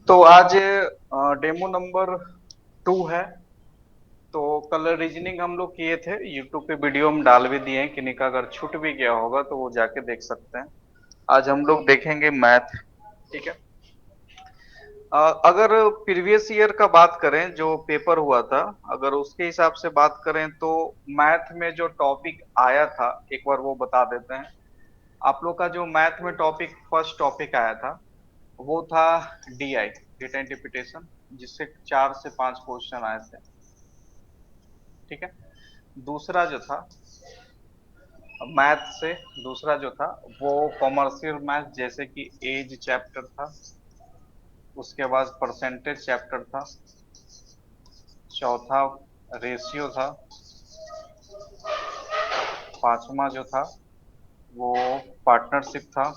तो आज demo number 2 है। तो कल रीजनिंग हम लोग किए थे, यूट्यूब पे वीडियो हम डाल भी दिए हैं, किन्हीं का अगर छूट भी गया होगा तो वो जाके देख सकते हैं। आज हम लोग देखेंगे मैथ। ठीक है। अगर प्रीवियस ईयर का बात करें, जो पेपर हुआ था, अगर उसके हिसाब से बात करें तो मैथ में जो टॉपिक आया था एक बार वो बता देते हैं। आप लोग का जो मैथ में टॉपिक, फर्स्ट टॉपिक आया था वो था डीआई, डेटा इंटरप्रिटेशन, जिससे 4 से 5 क्वेश्चन आए थे। ठीक है। दूसरा जो था मैथ से, दूसरा जो था वो कॉमर्शियल मैथ, जैसे कि एज चैप्टर था। उसके बाद परसेंटेज चैप्टर था। चौथा रेशियो था। पांचवा जो था वो पार्टनरशिप था।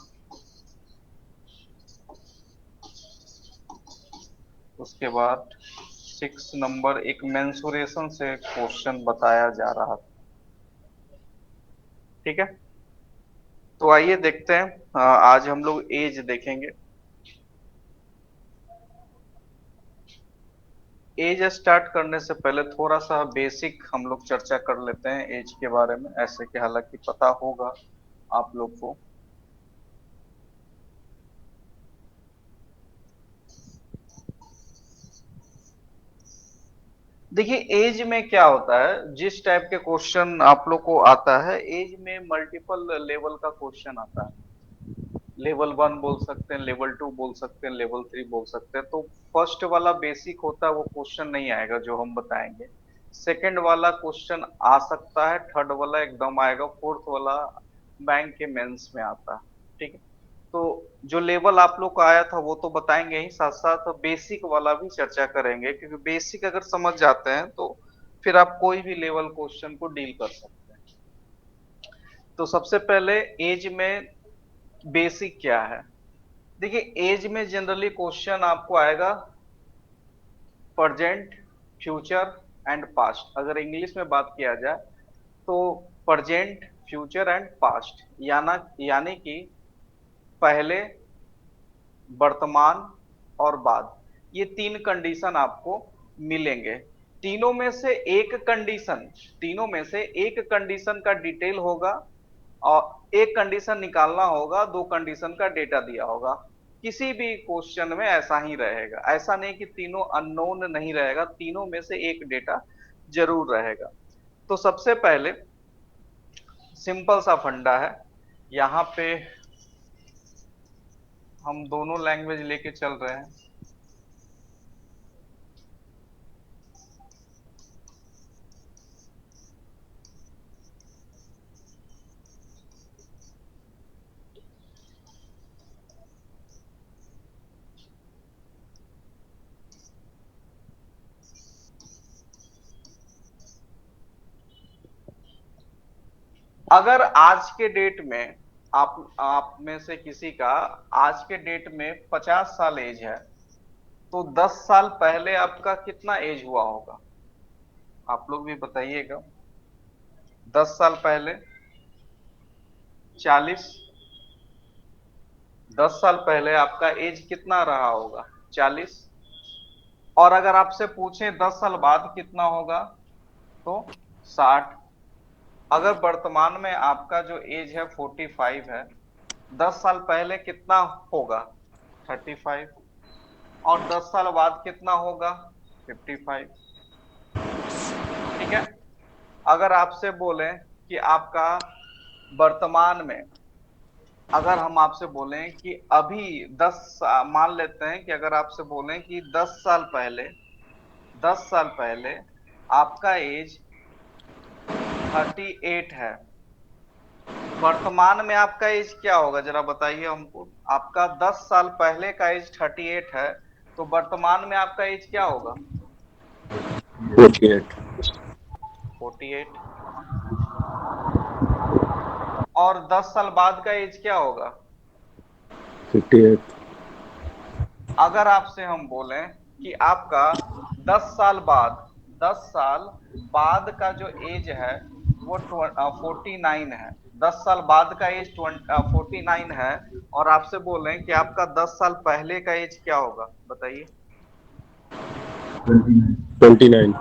उसके बाद 6 नंबर एक मेंसुरेशन से क्वेश्चन बताया जा रहा था। ठीक है। तो आइए देखते हैं। आज हम लोग एज देखेंगे। एज स्टार्ट करने से पहले थोड़ा सा बेसिक हम लोग चर्चा कर लेते हैं एज के बारे में, ऐसे कि हालांकि पता होगा आप लोग को। देखिए, एज में क्या होता है, जिस टाइप के क्वेश्चन आप लोग को आता है, एज में मल्टीपल लेवल का क्वेश्चन आता है। लेवल 1 बोल सकते हैं, लेवल 2 बोल सकते हैं, लेवल 3 बोल सकते हैं। तो फर्स्ट वाला बेसिक होता है, वो क्वेश्चन नहीं आएगा जो हम बताएंगे। सेकंड वाला क्वेश्चन आ सकता है, थर्ड वाला एकदम आएगा, फोर्थ वाला बैंक के मेंस में आता है। ठीक है। तो जो लेवल आप लोग का आया था वो तो बताएंगे ही, साथ साथ बेसिक वाला भी चर्चा करेंगे, क्योंकि बेसिक अगर समझ जाते हैं तो फिर आप कोई भी लेवल क्वेश्चन को डील कर सकते हैं। तो सबसे पहले एज में बेसिक क्या है। देखिए, एज में जनरली क्वेश्चन आपको आएगा प्रेजेंट, फ्यूचर एंड पास्ट। अगर इंग्लिश में बात किया जाए तो प्रेजेंट, फ्यूचर एंड पास्ट, यानी कि पहले, वर्तमान और बाद, ये 3 कंडीशन आपको मिलेंगे। तीनों में से एक कंडीशन तीनों में से एक कंडीशन का डिटेल होगा, और एक कंडीशन निकालना होगा, 2 कंडीशन का डेटा दिया होगा। किसी भी क्वेश्चन में ऐसा ही रहेगा, ऐसा नहीं कि तीनों अननोन नहीं रहेगा, तीनों में से एक डेटा जरूर रहेगा। तो सबसे पहले सिंपल सा फंडा है, यहाँ पे हम दोनों लैंग्वेज लेके चल रहे हैं। अगर आज के डेट में आप में से किसी का आज के डेट में 50 साल एज है, तो 10 साल पहले आपका कितना एज हुआ होगा, आप लोग भी बताइएगा। 10 साल पहले 40। 10 साल पहले आपका एज कितना रहा होगा, 40। और अगर आपसे पूछें 10 साल बाद कितना होगा, तो 60। अगर वर्तमान में आपका जो एज है 45 है, 10 साल पहले कितना होगा, 35। और 10 साल बाद कितना होगा, 55। ठीक है। अगर आपसे बोलें कि आपका वर्तमान में, अगर हम आपसे बोलें कि अभी मान लेते हैं कि अगर आपसे बोलें कि 10 साल पहले आपका एज 38 है, वर्तमान में आपका एज क्या होगा, जरा बताइए हमको। आपका 10 साल पहले का एज 38 है, तो वर्तमान में आपका एज क्या होगा, 48। 48। और 10 साल बाद का एज क्या होगा। 58। अगर आपसे हम बोलें कि आपका 10 साल बाद 10 साल बाद का जो एज है वो 49 है, 10 साल बाद का एज 49 है, और आपसे बोल रहे हैं कि आपका 10 साल पहले का एज क्या होगा, बताइए। 29।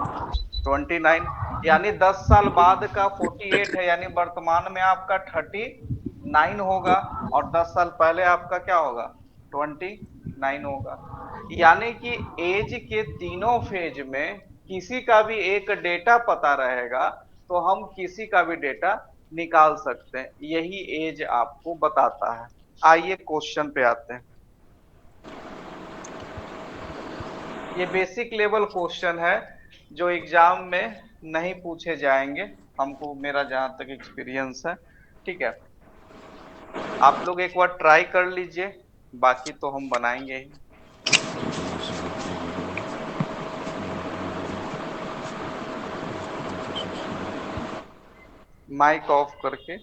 29, यानी 10 साल बाद का 48 है, यानी वर्तमान में आपका 39 होगा, और 10 साल पहले आपका क्या होगा, 29 होगा। यानी कि एज के तीनों फेज में किसी का भी एक डेटा पता रहेगा, तो हम किसी का भी डेटा निकाल सकते हैं, यही एज आपको बताता है। आइए क्वेश्चन पे आते हैं। ये बेसिक लेवल क्वेश्चन है, जो एग्जाम में नहीं पूछे जाएंगे, हमको, मेरा जहां तक एक्सपीरियंस है। ठीक है, आप लोग एक बार ट्राई कर लीजिए, बाकी तो हम बनाएंगे ही। माइक ऑफ करके।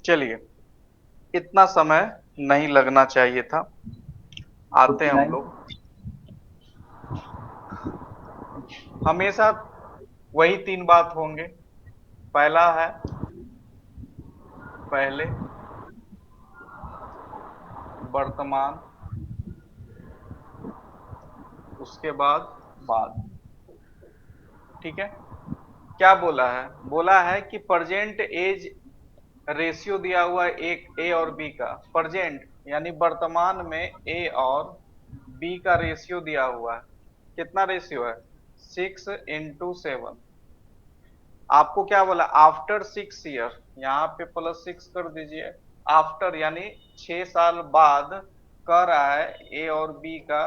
चलिए, इतना समय नहीं लगना चाहिए था। आते हैं हम 49। लोग। हमेशा वही तीन बात होंगे। पहला है पहले, वर्तमान, उसके बाद बाद। ठीक है, क्या बोला है, बोला है कि प्रेजेंट एज रेशियो दिया हुआ है एक ए और बी का। प्रेजेंट यानी वर्तमान में ए और बी का रेशियो दिया हुआ है। कितना रेशियो है, 6:7। आपको क्या बोला, आफ्टर 6 ईयर, यहाँ पे +6 कर दीजिए। आफ्टर यानी 6 साल बाद कर रहा है ए और बी का,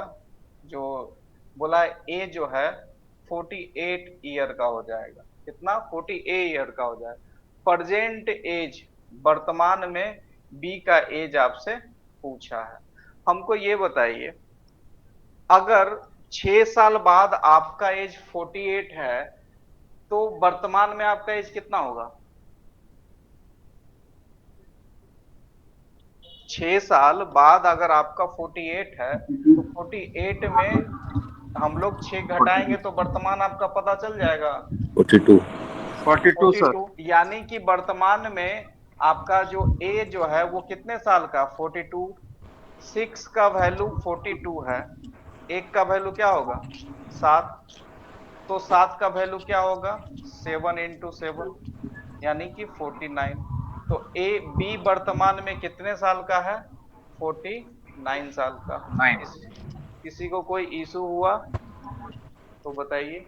जो बोला है ए जो है 48 ईयर का हो जाएगा। कितना, 48 ईयर का हो जाएगा। प्रेजेंट एज, वर्तमान में बी का एज आपसे पूछा है। हमको ये बताइए, अगर 6 साल बाद आपका एज 48 है, तो वर्तमान में आपका एज कितना होगा। 6 साल बाद अगर आपका 48 है, तो 48 में हम लोग 6 घटाएंगे तो वर्तमान आपका पता चल जाएगा। 42। 42 सर। 42, यानी कि वर्तमान में आपका जो ए जो है वो कितने साल का, 42। 6 का वैल्यू 42 है, एक का वैल्यू क्या होगा, 7। तो 7 का वैल्यू क्या होगा, 7 × 7, यानी कि 49। तो ए बी वर्तमान में कितने साल का है, 49 साल का। 9। किसी को कोई इशू हुआ तो बताइए।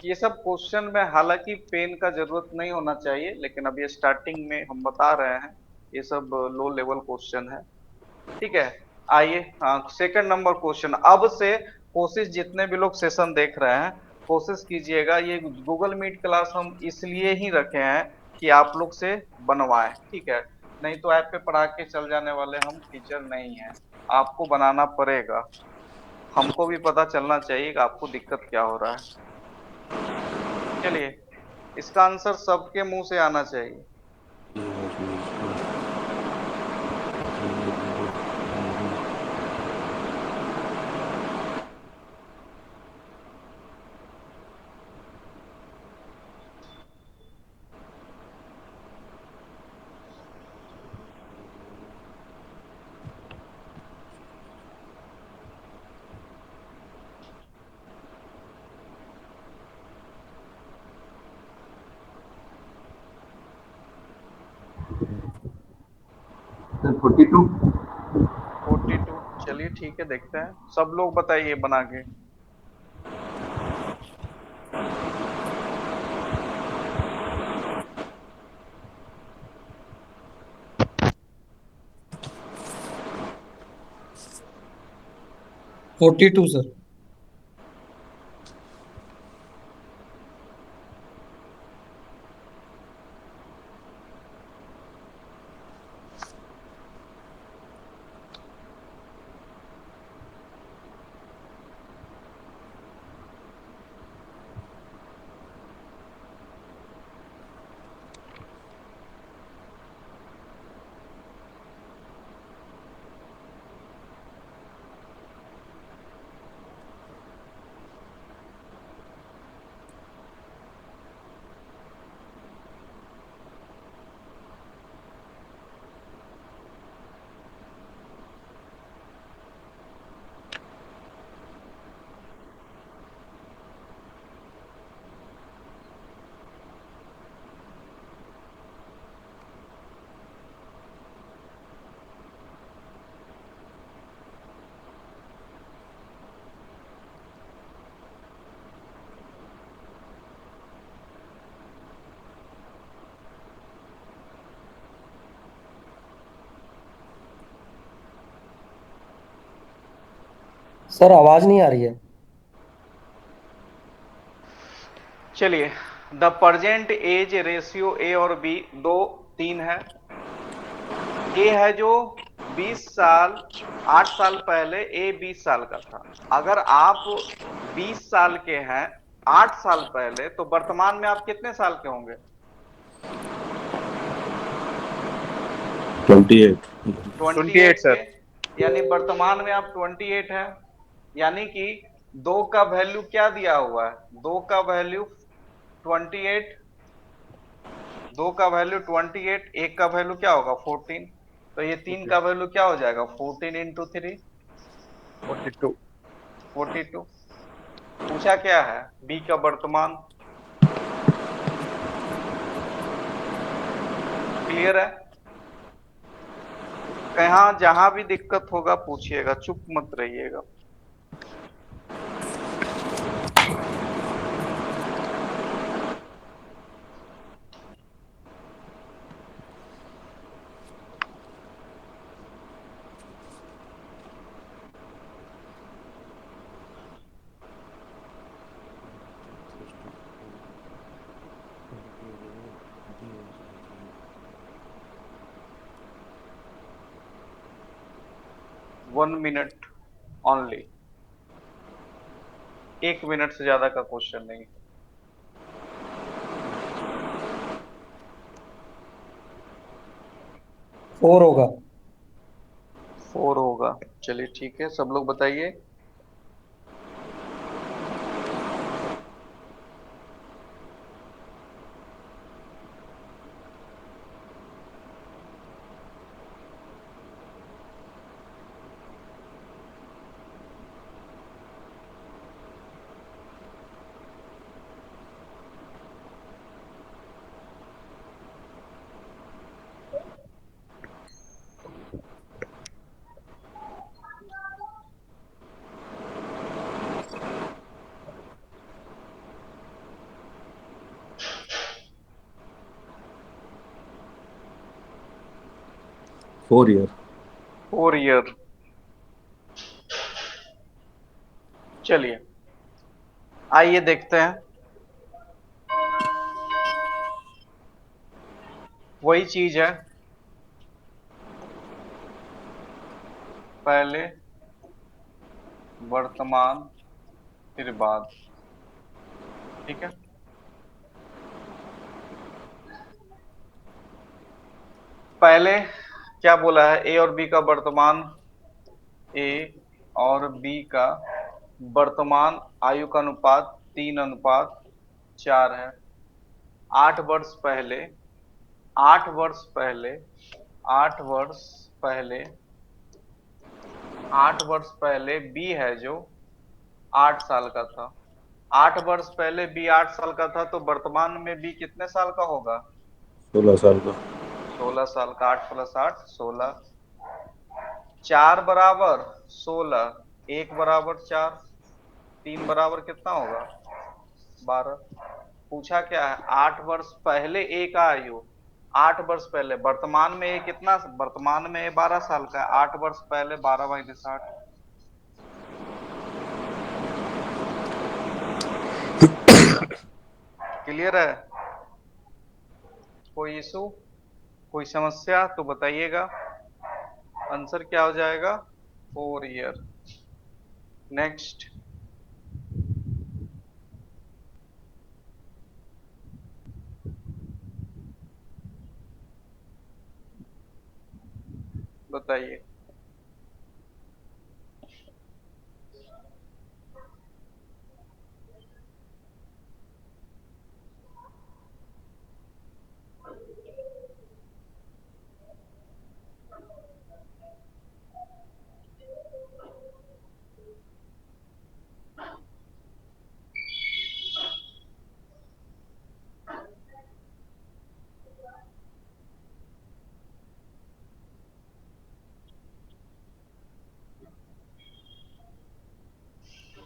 ये सब क्वेश्चन में हालांकि पेन का जरूरत नहीं होना चाहिए, लेकिन अभी स्टार्टिंग में हम बता रहे हैं, ये सब लो लेवल क्वेश्चन है। ठीक है, आइए सेकंड नंबर क्वेश्चन। अब से कोशिश, जितने भी लोग सेशन देख रहे हैं, कोशिश कीजिएगा, ये गूगल मीट क्लास हम इसलिए ही रखे हैं कि आप लोग से बनवाएं। ठीक है, नहीं तो ऐप पे पढ़ा के चल जाने वाले हम टीचर नहीं हैं, आपको बनाना पड़ेगा। हमको भी पता चलना चाहिए कि आपको दिक्कत क्या हो रहा है। चलिए, इसका आंसर सबके मुंह से आना चाहिए। 42। 42। चलिए ठीक है, देखते हैं, सब लोग बताइए बना के। 42 सर। सर आवाज नहीं आ रही है। चलिए, the present as ratio A और बी दो 3 है। ए है जो 20 साल, 8 साल पहले ए 20 साल का था। अगर आप 20 साल के हैं 8 साल पहले, तो वर्तमान में आप कितने साल के होंगे? 28। 28 सर। के, यानी वर्तमान में आप 28 है। यानी कि दो का वैल्यू क्या दिया हुआ है? दो का वैल्यू 28, दो का वैल्यू 28, एक का वैल्यू क्या होगा 14। तो ये तीन का वैल्यू क्या हो जाएगा 14 इंटू 3, 42। 42। पूछा क्या है? बी का वर्तमान। क्लियर है? कहाँ जहां भी दिक्कत होगा पूछिएगा, चुप मत रहिएगा। वन मिनट ओनली, 1 मिनट से ज्यादा का क्वेश्चन नहीं। 4 होगा। 4 होगा। चलिए ठीक है, सब लोग बताइए। Four year. 4 ईयर। चलिए आइए देखते हैं। वही चीज है, पहले, वर्तमान, फिर बाद। ठीक है, पहले क्या बोला है? ए और बी का वर्तमान, ए और बी का वर्तमान आयु का अनुपात 3:4 है। 8 वर्ष पहले, 8 वर्ष पहले, 8 वर्ष पहले, 8 वर्ष पहले बी है जो 8 साल का था। 8 वर्ष पहले बी 8 साल का था, तो वर्तमान में बी कितने साल का होगा? 16 साल का। 16 साल का। 8 + 8 16। 4 बराबर 16, 1 बराबर 4, 3 बराबर कितना होगा 12। पूछा क्या है 8 वर्ष पहले ए का आयु, 8 वर्ष पहले, वर्तमान में ए कितना, वर्तमान में ए 12 साल का है, 8 वर्ष पहले 12/60। क्लियर है? कोई इशू, कोई समस्या तो बताइएगा। आंसर क्या हो जाएगा 4 ईयर। नेक्स्ट। बताइए।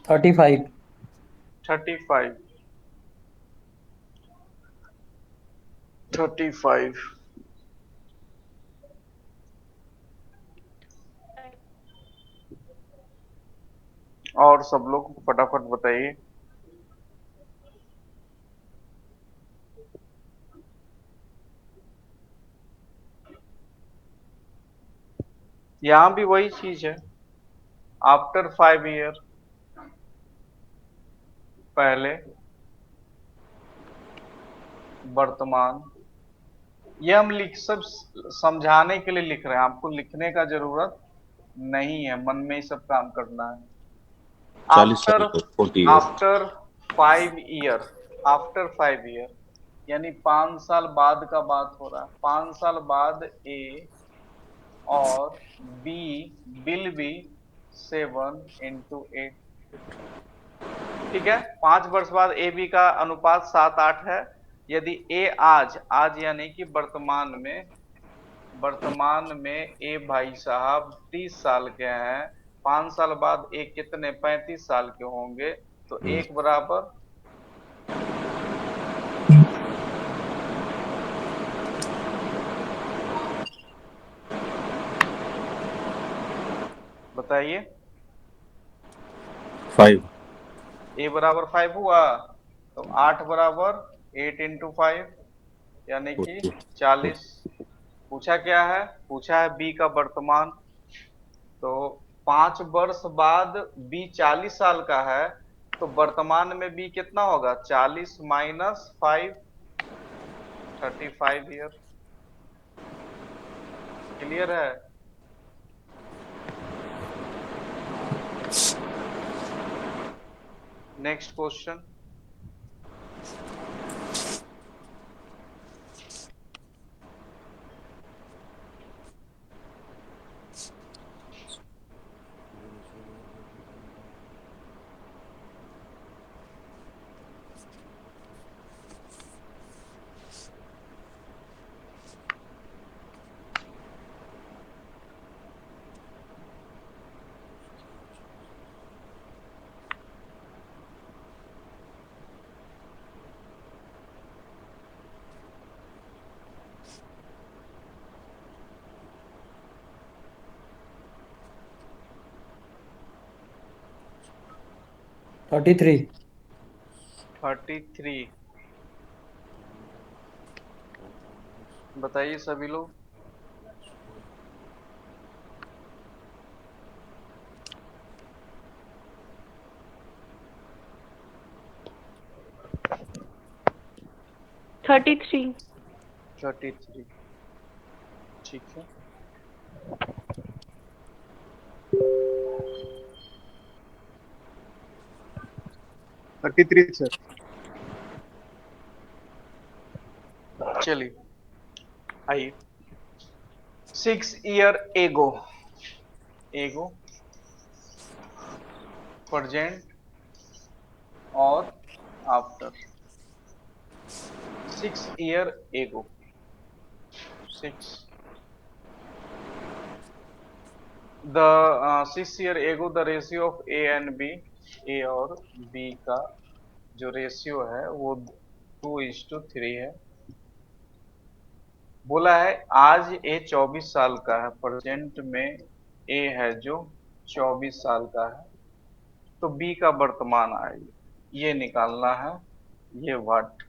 Thirty five. 35, 35। और सब लोग फटाफट बताइए। यहां भी वही चीज है, आफ्टर 5 ईयर, पहले, वर्तमान। ये हम लिख सब समझाने के लिए लिख रहे हैं, आपको लिखने का जरूरत नहीं है, मन में ही सब काम करना है। 40 साल आफ्टर, का 40 year. After 5 year, after 5 year यानी 5 साल बाद का बात हो रहा है। 5 साल बाद ए और बी विल बी 7 × 8। ठीक है, 5 वर्ष बाद ए बी का अनुपात 7:8 है। यदि ए आज, आज यानी कि वर्तमान में, वर्तमान में ए भाई साहब 30 साल के हैं, 5 साल बाद ए कितने 35 साल के होंगे, तो 1 बराबर, बताइए। 5। ए बराबर 5 हुआ, तो 8 बराबर 8 × 5 यानी कि 40। 40। पूछा क्या है, पूछा है बी का वर्तमान, तो 5 वर्ष बाद बी 40 साल का है, तो वर्तमान में बी कितना होगा 40 - 5, 35 ईयर। क्लियर है? Next question. Thirty three. 33। बताइए सभी लोग। Thirty three. 33। ठीक है। Thirty three sir. चलिए आइए। 6 ईयर एगो, एगो प्रेजेंट और after. 6 year ago, 6 the 6 year ago the ratio of A and B, A और बी का जो रेशियो है वो 2:3 है। बोला है आज ए 24 साल का है, प्रेजेंट में ए है जो 24 साल का है, तो बी का वर्तमान आयु ये निकालना है, ये व्हाट।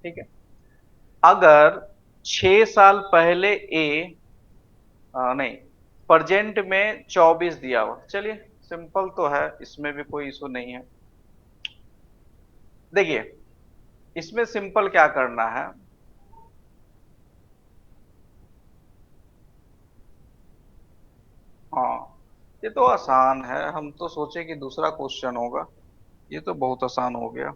ठीक है। अगर 6 साल पहले ए नहीं, प्रेजेंट में 24 दिया हुआ, चलिए सिंपल तो है, इसमें भी कोई इशू नहीं है। देखिए इसमें सिंपल क्या करना है, हाँ ये तो आसान है, हम तो सोचे कि दूसरा क्वेश्चन होगा, ये तो बहुत आसान हो गया।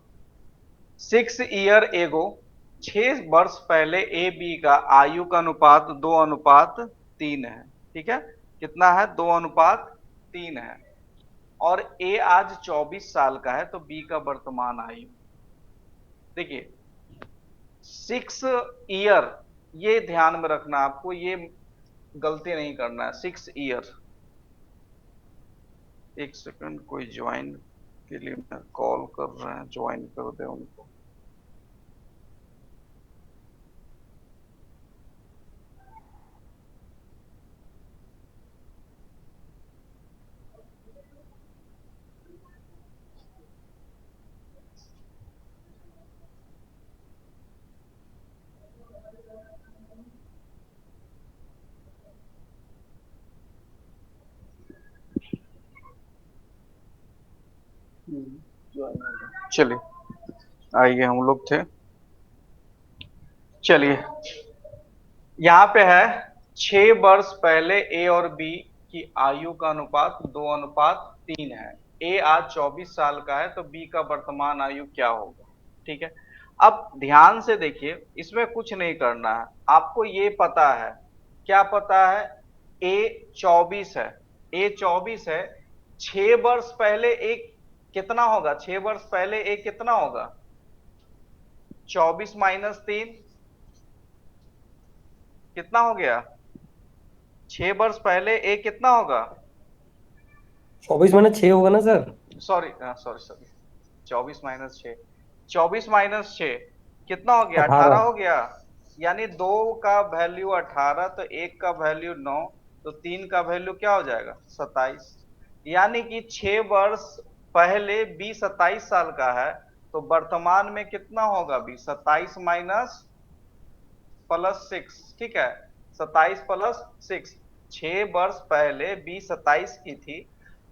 6 ईयर एगो, 6 वर्ष पहले ए बी का आयु का अनुपात 2:3 है। ठीक है, कितना है? 2:3 है। और ए आज 24 साल का है, तो बी का वर्तमान आयु देखिए 6 ईयर, ये ध्यान में रखना आपको, ये गलती नहीं करना है। 6 ईयर, एक सेकंड, कोई ज्वाइन के लिए मैं कॉल कर रहे हैं, ज्वाइन कर दे उनको। चलिए आइए, हम लोग थे, चलिए यहाँ पे है 6 वर्ष पहले ए और बी की आयु का अनुपात 2:3 है। ए आज 24 साल का है, तो बी का वर्तमान आयु क्या होगा? ठीक है, अब ध्यान से देखिए, इसमें कुछ नहीं करना है, आपको ये पता है, क्या पता है? ए 24 है, ए 24 है, 6 वर्ष पहले ए कितना होगा? 6 वर्ष पहले ए कितना होगा? 24 - 3 कितना हो गया? 6 वर्ष पहले ए कितना होगा? 24 - 6 होगा ना सर? सॉरी सॉरी सॉरी, 24 - 6, 24 - 6 कितना हो गया? 18 18। हो गया। यानी 2 का वैल्यू 18, तो 1 का वैल्यू 9, तो 3 का वैल्यू क्या हो जाएगा? 27। यानी कि 6 वर्ष पहले बी 27 साल का है, तो वर्तमान में कितना होगा बी? 27 minus plus 6। ठीक है, 27 प्लस 6, 6 वर्ष पहले बी 27 की थी,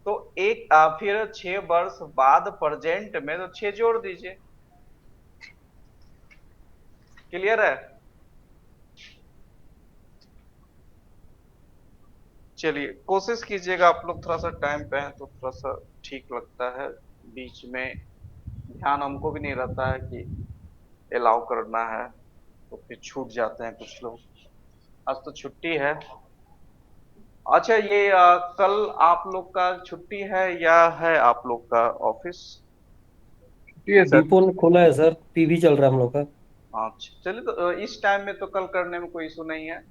तो एक फिर 6 वर्ष बाद प्रेजेंट में तो 6 जोड़ दीजिए। क्लियर है? चलिए कोशिश कीजिएगा, आप लोग थोड़ा सा टाइम पे हैं तो थोड़ा सा ठीक लगता है, बीच में ध्यान हमको भी नहीं रहता है कि अलाउ करना है, तो फिर छूट जाते हैं कुछ लोग। आज तो छुट्टी है। अच्छा ये कल आप लोग का छुट्टी है या है आप लोग का ऑफिस? छुट्टी है सर। डिपो खोला है सर, पीवी चल रहा है हम लोग का। अच्छा चलिए, तो इस टाइम में तो कल करने में कोई इशू नहीं है।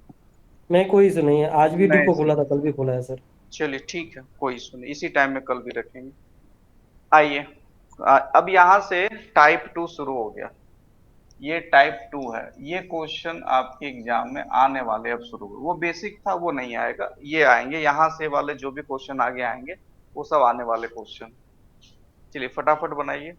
नहीं, कोई इशू नहीं है, आज भी नहीं डिपो सर। खोला था, कल भी खोला है सर। चलिए ठीक है, कोई इशू नहीं, इसी टाइम में कल भी रखेंगे। आइए, अब यहाँ से टाइप 2 शुरू हो गया, ये टाइप 2 है, ये क्वेश्चन आपके एग्जाम में आने वाले अब शुरू हुए, वो बेसिक था वो नहीं आएगा, ये आएंगे यहाँ से वाले जो भी क्वेश्चन आगे आएंगे वो सब आने वाले क्वेश्चन। चलिए फटाफट बनाइए।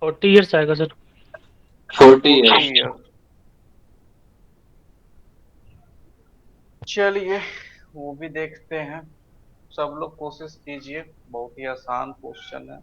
फोर्टी ईयर्स आएगा सर। 40 40 years. ईयर। चलिए वो भी देखते हैं। सब लोग कोशिश कीजिए, बहुत ही आसान क्वेश्चन है।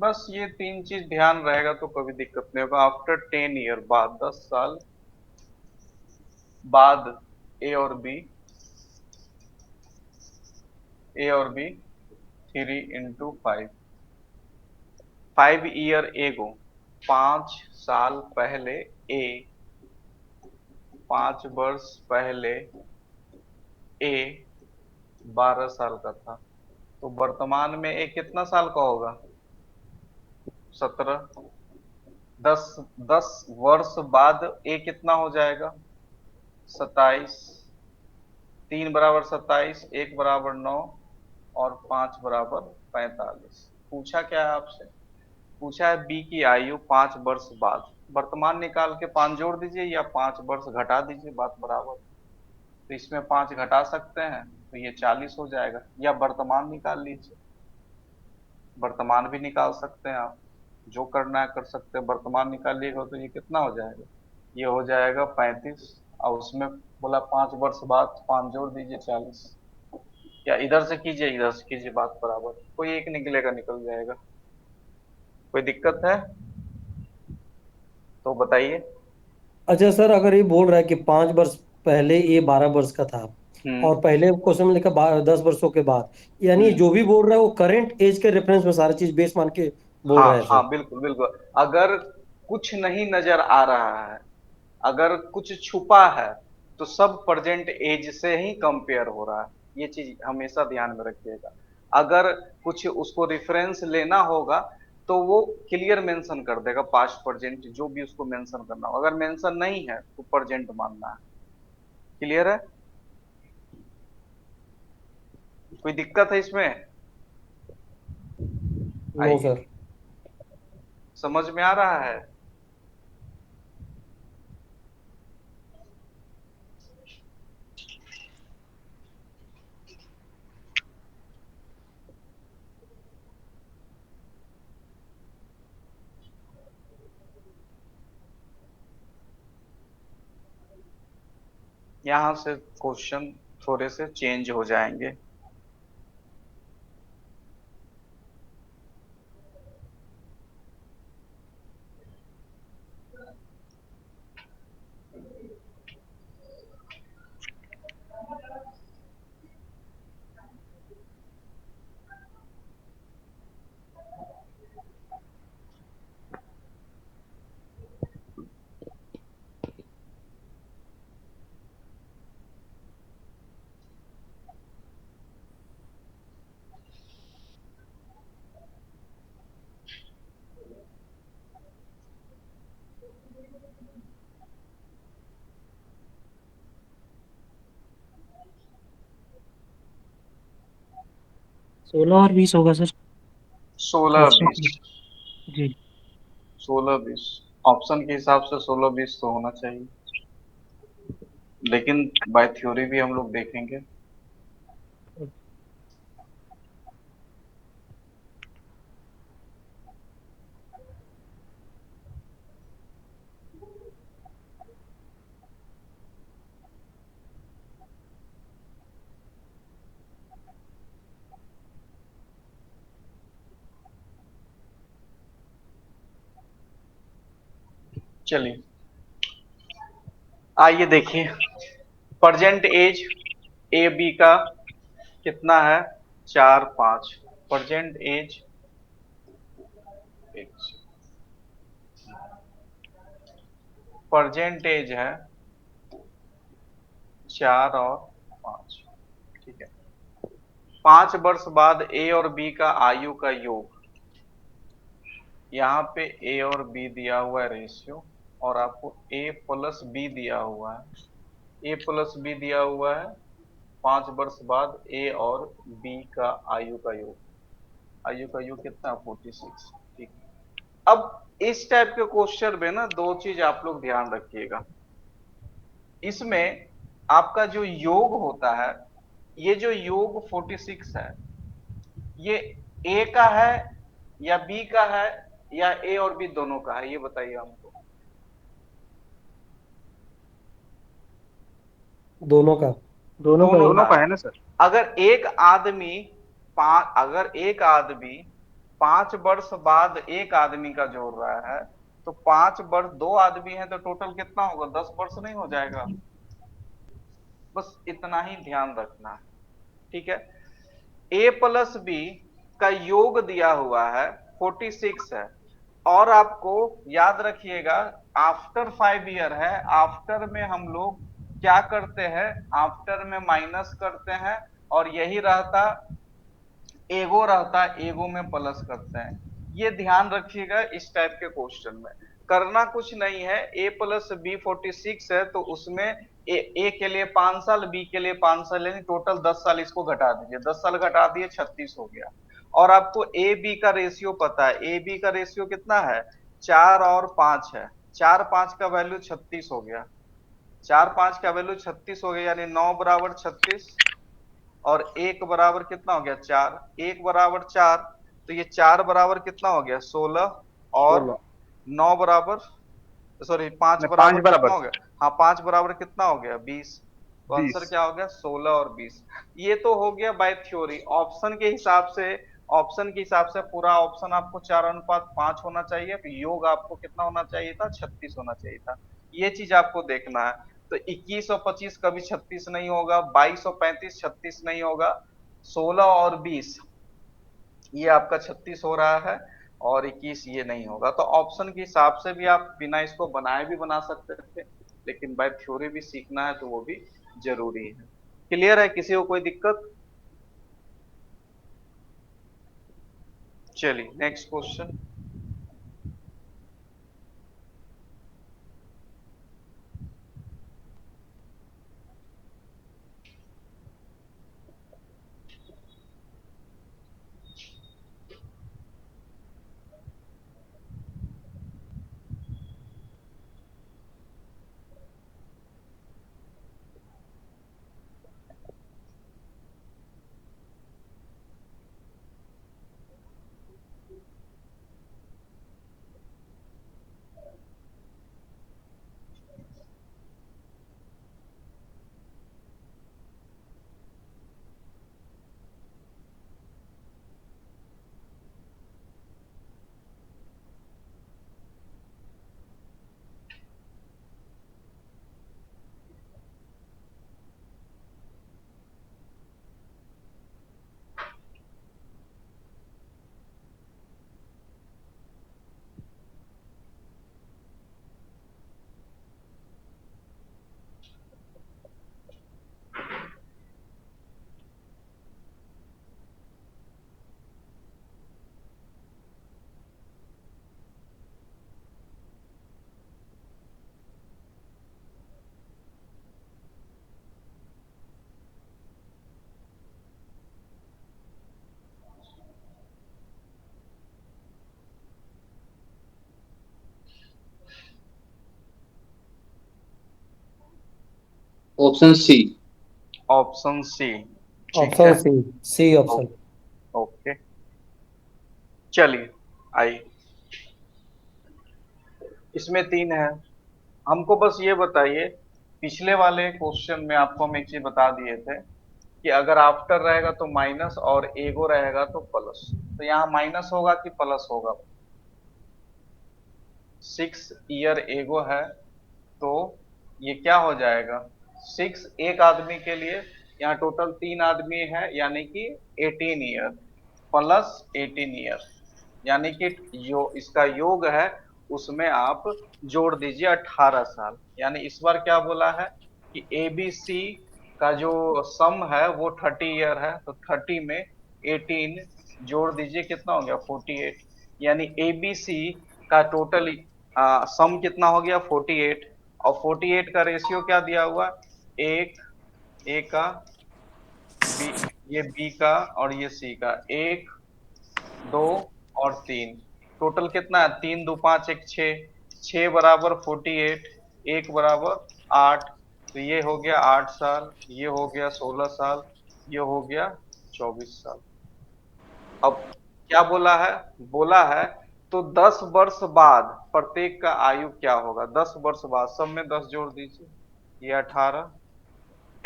बस ये तीन चीज ध्यान रहेगा तो कभी दिक्कत नहीं होगा। आफ्टर 10 ईयर, बाद 10 साल बाद, ए और बी 3 into 5, 5 ईयर एगो, 5 साल पहले ए, 5 वर्ष पहले ए 12 साल का था। तो वर्तमान में ए कितना साल का होगा? 17। 10 वर्ष बाद ए कितना हो जाएगा? 27। 3 बराबर 27, 1 बराबर 9 और 5 बराबर 45। पूछा क्या है आपसे? पूछा है बी की आयु 5 वर्ष बाद। वर्तमान निकाल के 5 जोड़ दीजिए या 5 वर्ष घटा दीजिए, बात बराबर। तो इसमें 5 घटा सकते हैं तो ये 40 हो जाएगा, या वर्तमान निकाल लीजिए। वर्तमान भी निकाल सकते हैं आप, जो करना है कर सकते हैं। वर्तमान निकालिएगा तो ये कितना हो जाएगा? ये हो जाएगा 35। और उसमें बोला 5 वर्ष बाद, 5 जोड़ दीजिए 40। या इधर से कीजिए इधर से कीजिए, बात बराबर। कोई एक निकलेगा, निकल जाएगा। कोई दिक्कत है तो बताइए। अच्छा सर, अगर ये बोल रहा है कि 5 वर्ष पहले ये 12 वर्ष का था, हम्म। और पहले क्वेश्चन में लिखा 10 वर्षों के बाद, यानी हम्म। जो भी बोल रहा है वो करंट एज के रेफरेंस में सारी चीज बेस मान के बोल हाँ रहा है हाँ, सर। बिल्कुल बिल्कुल। अगर कुछ नहीं नजर आ रहा है, अगर कुछ छुपा है, तो सब प्रेजेंट एज से ही कंपेयर हो रहा है। ये चीज हमेशा ध्यान में रखिएगा। अगर कुछ उसको रेफरेंस लेना होगा तो वो क्लियर मेंशन कर देगा, पास्ट प्रेजेंट जो भी उसको मेंशन करना हो। अगर मेंशन नहीं है तो प्रेजेंट मानना है। क्लियर है? कोई दिक्कत है इसमें? नो आइए, सर। समझ में आ रहा है? यहाँ से क्वेश्चन थोड़े से चेंज हो जाएंगे। सोलह और 20 होगा सर। 16 20। ऑप्शन। जी। 16 20। ऑप्शन के हिसाब से 16 20 तो होना चाहिए, लेकिन बाय थ्योरी भी हम लोग देखेंगे। चलिए आइए देखिए। प्रेजेंट एज ए बी का कितना है? 4 5। प्रेजेंट एज, प्रेजेंट एज है 4 और 5। ठीक है। 5 वर्ष बाद ए और बी का आयु का योग। यहाँ पे ए और बी दिया हुआ है रेशियो, और आपको ए प्लस बी दिया हुआ है। ए प्लस बी दिया हुआ है 5 वर्ष बाद ए और बी का आयु का योग। आयु का यू कितना 46। ठीक। अब इस टाइप के क्वेश्चन में ना दो चीज आप लोग ध्यान रखिएगा। इसमें आपका जो योग होता है, ये जो योग 46 है, ये ए का है या बी का है या ए और बी दोनों का है, ये बताइए हमको। दोनों का। दोनों का दोनों ही। दोनों का का है। है ना सर? अगर एक आदमी 5 वर्ष बाद एक आदमी का जोड़ रहा है, तो 5 वर्ष दो आदमी है तो टोटल कितना होगा, 10 वर्ष नहीं हो जाएगा। बस इतना ही ध्यान रखना है। ठीक है। ए प्लस बी का योग दिया हुआ है 46 है, और आपको याद रखिएगा आफ्टर 5 ईयर है। आफ्टर में हम लोग क्या करते हैं, आफ्टर में माइनस करते हैं, और यही रहता एगो रहता, एगो में प्लस करते हैं। ये ध्यान रखिएगा इस टाइप के क्वेश्चन में। करना कुछ नहीं है, ए प्लस बी 46 है तो उसमें ए के लिए 5 साल, बी के लिए 5 साल, यानी टोटल 10 साल इसको घटा दीजिए। 10 साल घटा दिए 36 हो गया। और आपको ए बी का रेशियो पता है, ए बी का रेशियो कितना है, 4 और 5 है। 4 5 का वैल्यू 36 हो गया। 4 5 का वैल्यू 36 हो गया, यानी 9 बराबर 36, और एक बराबर कितना हो गया, 4। एक बराबर 4, तो ये 4 बराबर कितना हो गया, 16, और 16। 9 बराबर, सॉरी 5 नहीं, बराबर 5 कितना बराबर हो गया, हाँ 5 बराबर कितना हो गया, 20। तो आंसर 20। क्या हो गया, 16 और 20। ये तो हो गया बाय थ्योरी। ऑप्शन के हिसाब से, ऑप्शन के हिसाब से पूरा ऑप्शन आपको 4:5 होना चाहिए, तो योग आपको कितना होना चाहिए था, 36 होना चाहिए था। ये चीज आपको देखना है। तो 21 और 25 कभी 36 नहीं होगा, 22 और 35 36 नहीं होगा, 16 और 20 ये आपका 36 हो रहा है, और 21 ये नहीं होगा। तो ऑप्शन के हिसाब से भी आप बिना इसको बनाए भी बना सकते थे, लेकिन बाय थ्योरी भी सीखना है तो वो भी जरूरी है। क्लियर है, किसी को कोई दिक्कत? चलिए next question. Option C. Option C. ठीक ऑप्शन है। सी। C option. ओके, चलिए आइए। इसमें 3 है। हमको बस ये बताइए, पिछले वाले क्वेश्चन में आपको हम एक चीज बता दिए थे कि अगर आफ्टर रहेगा तो माइनस और एगो रहेगा तो प्लस। तो यहाँ माइनस होगा कि प्लस होगा, 6 ईयर एगो है तो ये क्या हो जाएगा, 6 एक आदमी के लिए, यहाँ टोटल 3 आदमी है यानी कि 18 ईयर प्लस 18 ईयर, यानी कि जो इसका योग है उसमें आप जोड़ दीजिए 18 साल। यानी इस बार क्या बोला है कि एबीसी का जो सम है वो 30 ईयर है, तो 30 में 18 जोड़ दीजिए कितना हो गया, 48। यानी एबीसी का टोटल सम कितना हो गया, 48। और 48 का रेशियो क्या दिया हुआ, एक, ए का, बी, ये बी का, और ये सी का, 1 दो और तीन, टोटल कितना है? तीन दो पांच एक छः, छः बराबर 48, एक बराबर 8, तो ये हो गया 8 साल, ये हो गया 16 साल, ये हो गया 24 साल। अब क्या बोला है? बोला है तो 10 वर्ष बाद प्रत्येक का आयु क्या होगा? 10 वर्ष बाद, सब में 10 जोड़ दीजिए। ये 18,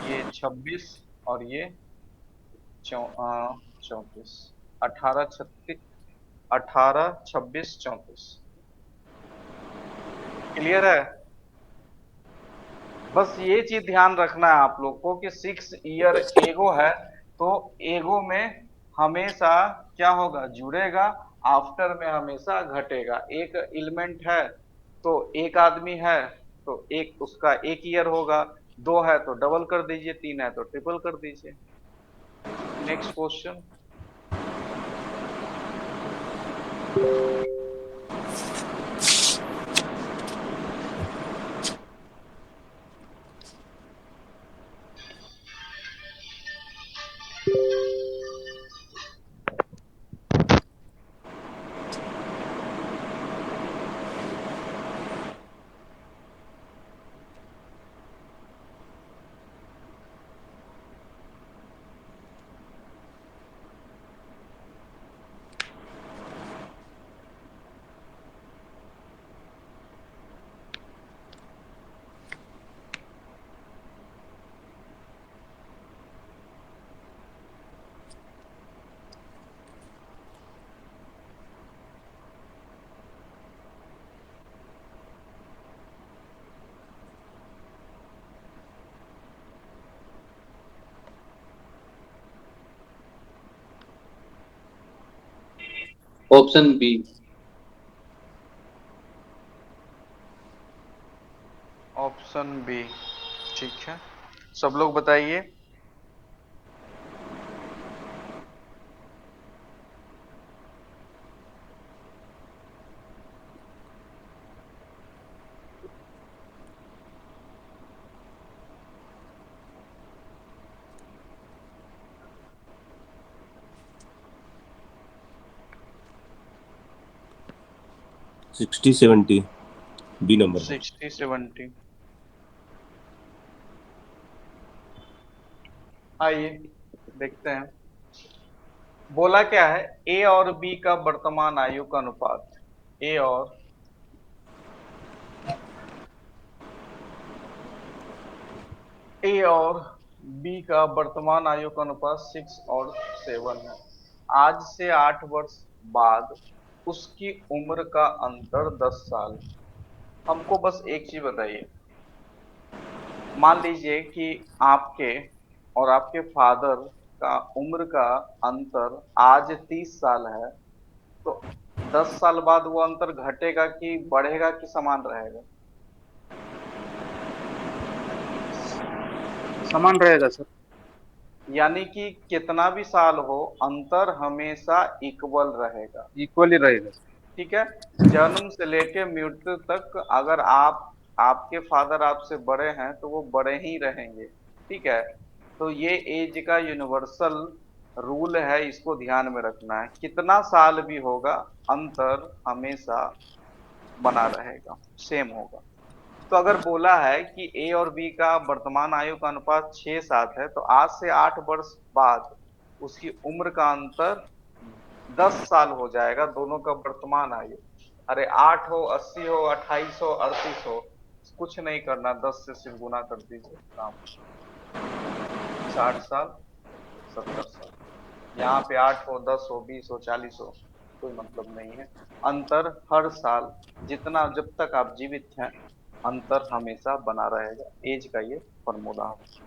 ये 26 और ये 34। 18 36, 18 26 34। क्लियर है? बस ये चीज ध्यान रखना है आप लोग को कि 6 ईयर एगो है, तो एगो में हमेशा क्या होगा? जुड़ेगा, आफ्टर में हमेशा घटेगा। एक एलिमेंट है तो एक आदमी है तो एक उसका 1 ईयर होगा, दो है तो डबल कर दीजिए, तीन है तो ट्रिपल कर दीजिए। Next question. Option B. Option B, ठीक है। सब लोग बताइए। सिक्सटी सेवेंटी, बी नंबर है। 60 70। आइए देखते हैं। बोला क्या है? ए और बी का वर्तमान आयु का अनुपात। ए और बी का वर्तमान आयु का अनुपात 6 और 7 है। आज से 8 वर्ष बाद उसकी उम्र का अंतर 10 साल। हमको बस एक चीज बताइए। मान लीजिए कि आपके और आपके फादर का उम्र का अंतर आज 30 साल है, तो 10 साल बाद वो अंतर घटेगा कि बढ़ेगा कि समान रहेगा? समान रहेगा सर। यानी कि कितना भी साल हो, अंतर हमेशा इक्वल रहेगा। इक्वली रहेगा सर। ठीक है। जन्म से लेके मृत्यु तक अगर आपके फादर आपसे बड़े हैं तो वो बड़े ही रहेंगे। ठीक है। तो ये एज का यूनिवर्सल रूल है, इसको ध्यान में रखना है। कितना साल भी होगा, अंतर हमेशा बना रहेगा, सेम होगा। तो अगर बोला है कि ए और बी का वर्तमान आयु का अनुपात 6 7 है, तो आज से 8 वर्ष बाद उसकी उम्र का अंतर 10 साल हो जाएगा, दोनों का वर्तमान आयु। अरे 8 हो, 80 हो, 28 हो, 38 हो, कुछ नहीं करना, 10 से सिर्फ गुना कर दीजिए, काम। 60 साल, 70 साल। यहाँ पे 8 हो, 10 हो, 20 हो, 40 हो, कोई मतलब नहीं है। अंतर हर साल, जितना जब तक आप जीवित हैं, अंतर हमेशा बना रहेगा। एज का ये फॉर्मूला है।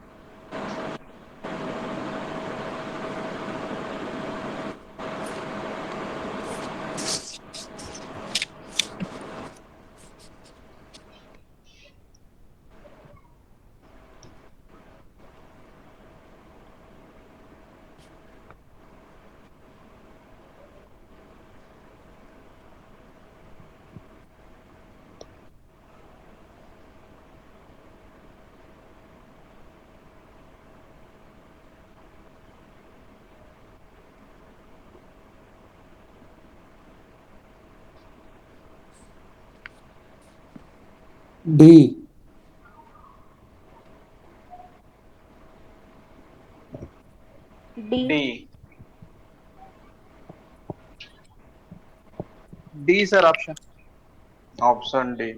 D. D. D. D sir option. Option D.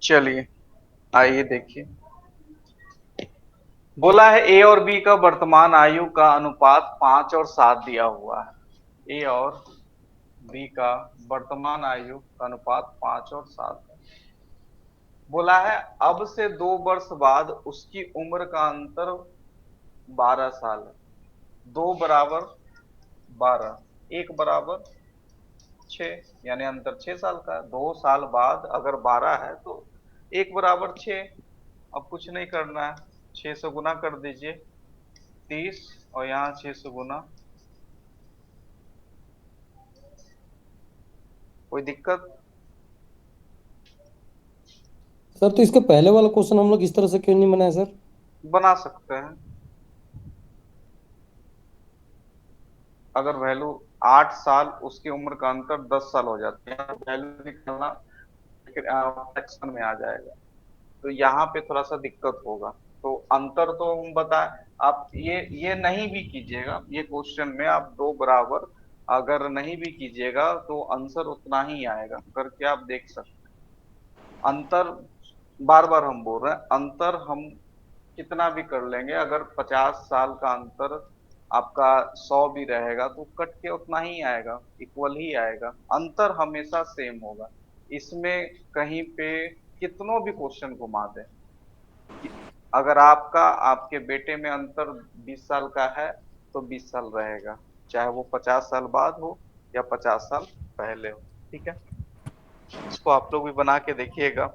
चलिए आइए देखिए। बोला है ए और बी का वर्तमान आयु का अनुपात 5 और 7 दिया हुआ है। ए और बी का वर्तमान आयु का अनुपात 5 और 7 है। बोला है अब से 2 वर्ष बाद उसकी उम्र का अंतर 12 साल है। 2 बराबर 12, 1 बराबर 6, यानी अंतर 6 साल का है। 2 साल बाद अगर 12 है तो 1 बराबर 6। अब कुछ नहीं करना है, 6 से गुना कर दीजिए 30, और यहाँ 6 से गुना। कोई दिक्कत? सर तो इसके पहले वाला क्वेश्चन हम लोग इस तरह से क्यों नहीं बनाए सर? बना सकते हैं। अगर वैल्यू 8 साल, उसकी उम्र का अंतर 10 साल हो जाता है, वैल्यू निकालना फ्रैक्शन में आ जाएगा, तो यहाँ पे थोड़ा सा दिक्कत होगा। तो अंतर तो हम बताएं, आप ये नहीं भी कीजिएगा, ये क्वेश्चन में आप 2 बराबर अगर नहीं भी कीजिएगा तो आंसर उतना ही आएगा करके आप देख सकते हैं। अंतर बार बार हम बोल रहे हैं, अंतर हम कितना भी कर लेंगे, अगर 50 साल का अंतर आपका 100 भी रहेगा तो कट के उतना ही आएगा, इक्वल ही आएगा। अंतर हमेशा सेम होगा, इसमें कहीं पे कितनों भी क्वेश्चन घुमा दें। अगर आपका आपके बेटे में अंतर 20 साल का है तो 20 साल रहेगा, चाहे वो 50 साल बाद हो या 50 साल पहले हो। ठीक है, इसको आप लोग भी बना के देखिएगा।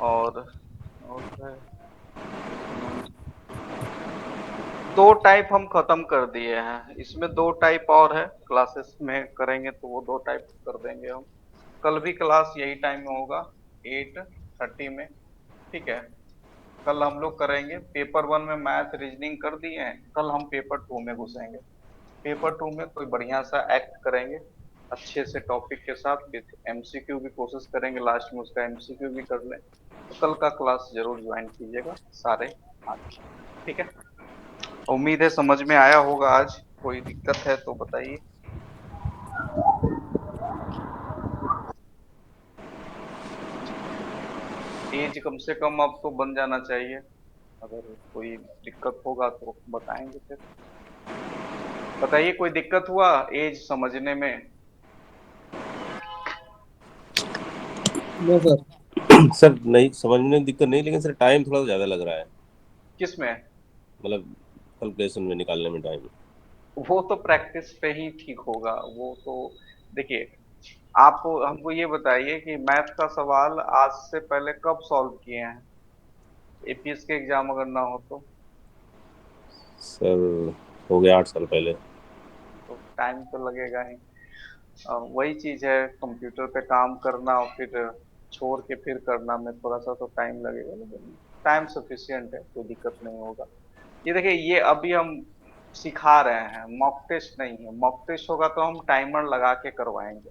और है, 2 टाइप हम खत्म कर दिए हैं, इसमें 2 टाइप और है, क्लासेस में करेंगे तो वो 2 टाइप कर देंगे हम। कल भी क्लास यही टाइम में होगा 8:30 में। ठीक है, कल हम लोग करेंगे पेपर 1 में मैथ रीजनिंग कर दिए हैं, कल हम पेपर 2 में घुसेंगे। पेपर 2 में कोई बढ़िया सा एक्ट करेंगे अच्छे से टॉपिक के साथ, विद एमसीक्यू भी कोशिश करेंगे लास्ट में उसका एमसीक्यू भी कर लें। तो कल का क्लास जरूर ज्वाइन कीजिएगा सारे आज। ठीक है, उम्मीद है समझ में आया होगा। आज कोई दिक्कत है तो बताइए। एज कम से कम अब तो बन जाना चाहिए, अगर कोई दिक्कत होगा तो बताएंगे फिर। बताइए कोई दिक्कत हुआ एज समझने में? No sir. सर नहीं समझने में दिक्कत नहीं, लेकिन सर टाइम थोड़ा ज़्यादा लग रहा है, किस में? मतलब कैलकुलेशन में निकालने में टाइम। वो तो प्रैक्टिस पे ही ठीक होगा। वो तो देखिए, आप हमको ये बताइए कि मैथ का सवाल आज से पहले कब सॉल्व किए हैं, एपीएस के एग्जाम अगर ना हो तो? सर हो गया 8 साल पहले। तो टाइम तो लगेगा ही। वही चीज है, कंप्यूटर पे काम करना और फिर छोड़ के फिर करना में थोड़ा सा तो टाइम लगेगा, लेकिन टाइम सफिशिएंट है, कोई दिक्कत नहीं होगा। ये देखिए, ये अभी हम सिखा रहे हैं, मॉक टेस्ट नहीं है। मॉक टेस्ट होगा तो हम टाइमर लगा के करवाएंगे,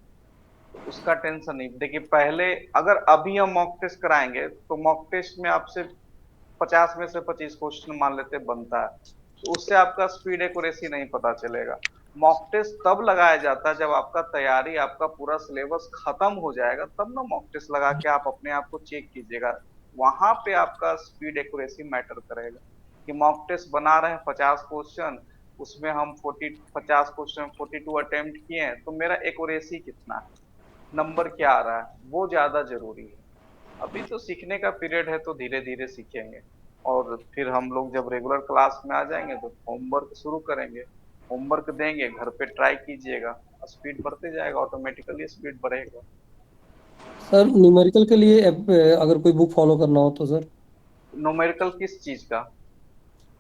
तो उसका टेंशन नहीं। देखिए पहले अगर अभी हम मॉक टेस्ट कराएंगे तो मॉक टेस्ट में आपसे 50 में से 25 क्वेश्चन मान लेते बनता है, तो उससे आपका स्पीड एक्यूरेसी नहीं पता चलेगा। मॉक टेस्ट तब लगाया जाता है जब आपका तैयारी, आपका पूरा सिलेबस खत्म हो जाएगा, तब ना मॉक टेस्ट लगा के आप अपने आप को चेक कीजिएगा। वहां पे आपका स्पीड एक्यूरेसी मैटर करेगा कि मॉक टेस्ट बना रहे हैं 50 क्वेश्चन, उसमें हम 50 क्वेश्चन 42 अटेम्प्ट किए हैं, तो मेरा एक्यूरेसी कितना है, नंबर क्या आ रहा है, वो ज्यादा जरूरी है। अभी तो सीखने का पीरियड है, तो धीरे धीरे सीखेंगे, और फिर हम लोग जब रेगुलर क्लास में आ जाएंगे तो होमवर्क शुरू करेंगे। होमवर्क देंगे, घर पे ट्राई कीजिएगा, स्पीड बढ़ते जाएगा, ऑटोमेटिकली स्पीड बढ़ेगा। सर न्यूमेरिकल के लिए अगर कोई बुक फॉलो करना हो तो सर? न्यूमेरिकल किस चीज का?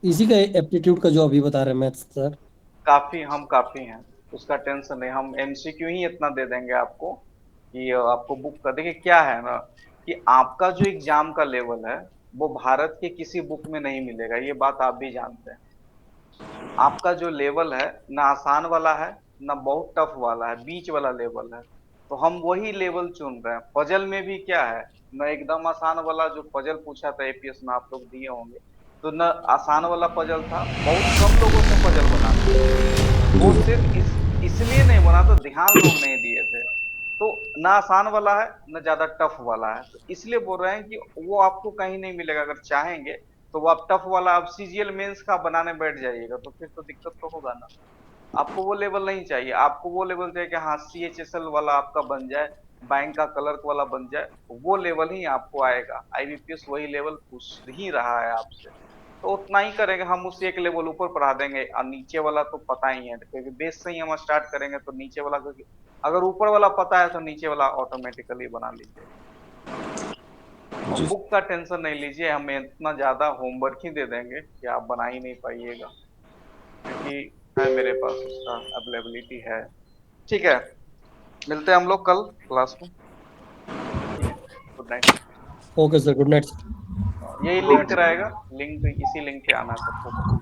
इसी का एप्टीट्यूड का जो अभी बता रहे हैं, मैथ्स सर। काफी हैं, उसका टेंशन नहीं, हम एमसीक्यू ही इतना दे देंगे आपको कि आपको बुक का देखिए क्या है ना, कि आपका जो एग्जाम का लेवल है वो भारत के किसी बुक में नहीं मिलेगा, ये बात आप भी जानते हैं। आपका जो लेवल है ना आसान वाला है, ना बहुत टफ वाला है, बीच वाला लेवल है। तो हम वही लेवल चुन रहे हैं। पजल में भी क्या है ना, एकदम आसान वाला जो पजल पूछा था एपीएस में, आप लोग दिए होंगे, तो न आसान वाला पजल था, बहुत कम लोगों से पजल बना था। वो जी। सिर्फ इसलिए नहीं बना था, ध्यान लोग नहीं दिए थे। तो ना आसान वाला है, ना ज्यादा टफ वाला है, तो इसलिए बोल रहे हैं कि वो आपको कहीं नहीं मिलेगा। अगर चाहेंगे तो वो आप टफ वाला, आप सीजीएल मेंस का बनाने बैठ जाइएगा तो फिर तो दिक्कत तो होगा ना। आपको वो लेवल नहीं चाहिए, आपको वो लेवल चाहिए कि हाँ सीएचएसएल वाला आपका बन जाए, बैंक का क्लर्क वाला बन जाए, वो लेवल ही आपको आएगा। आईबीपीएस वही लेवल पूछ ही रहा है आपसे, तो उतना ही करेंगे हम, उससे एक लेवल ऊपर पढ़ा देंगे। और नीचे वाला तो पता ही है, क्योंकि बेस से ही हम स्टार्ट करेंगे, तो नीचे वाला क्योंकि अगर ऊपर वाला पता है तो नीचे वाला ऑटोमेटिकली बना लीजिए। और जी बुक का टेंशन नहीं लीजिए, हम इतना ज्यादा होमवर्क ही दे देंगे कि आप बना ही नहीं पाइएगा, क्योंकि है मेरे पास उसका अवेलेबिलिटी है। ठीक है, मिलते हैं हम लोग कल क्लास में। ठीक है, good night. Okay sir, good night. यही लिंक रहेगा, लिंक इसी लिंक पे आना है सबको।